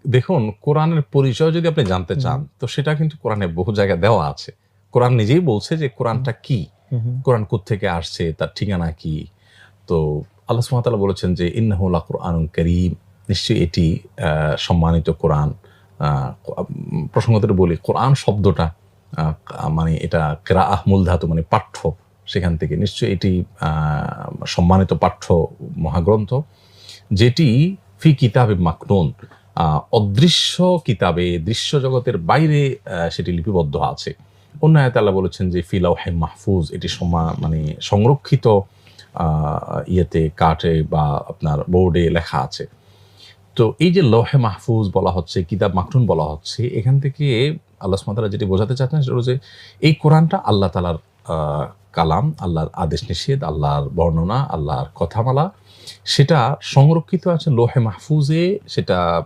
দেখুন, কোরআনের পরিচয় যদি আপনি জানতে হুম, চান, তো সেটা কিন্তু কোরআনে বহু জায়গায় দেওয়া আছে। কোরআন নিজেই বলছে যে হুম, কোরআনটা কি? হুম, হুম, কোরআন কোত্থেকে আসছে? তার ঠিকানা কি? তো আল্লাহ সুবহানাহু ওয়া তাআলা বলেছেন যে, "ইন্নাহু লাকুরআনুন কারীম" নিশ্চয়ই এটি সম্মানিত কোরআন। আ প্রসঙ্গত বলি, কোরআন শব্দটা আ মানে এটা কিরাআহ মূল ধাতু মানে পাঠ্য। সেখান থেকে নিশ্চয়ই এটি আ সম্মানিত পাঠ্য মহাগ্রন্থ। যেটি ফি কিতাবে মাকনুন আ অদৃশ্য কিতাবে দৃশ্য জগতের বাইরে সেটি লিপিবদ্ধ আছে। অন্য আয়াতে আল্লাহ বলেছেন যে ফি লাওহে মাহফুজ এটি মানে সংরক্ষিত আ ইয়েতে কাঠে বা আপনার বোর্ডে লেখা আছে। তো এই যে লৌহে মাহফুজ বলা হচ্ছে, কিতাব মাকনুন বলা হচ্ছে, এখান থেকে আল্লাহ সুবহানাহু ওয়া তাআলা যেটি বোঝাতে চাচ্ছেন সেটা হলো যে এই কোরআনটা আল্লাহ তাআলার আ কালাম, আল্লাহর আদেশ নিষেধ, আল্লাহর বর্ণনা, আল্লাহর কথামালা। সেটা সংরক্ষিত আছে লৌহে মাহফুজে, সেটা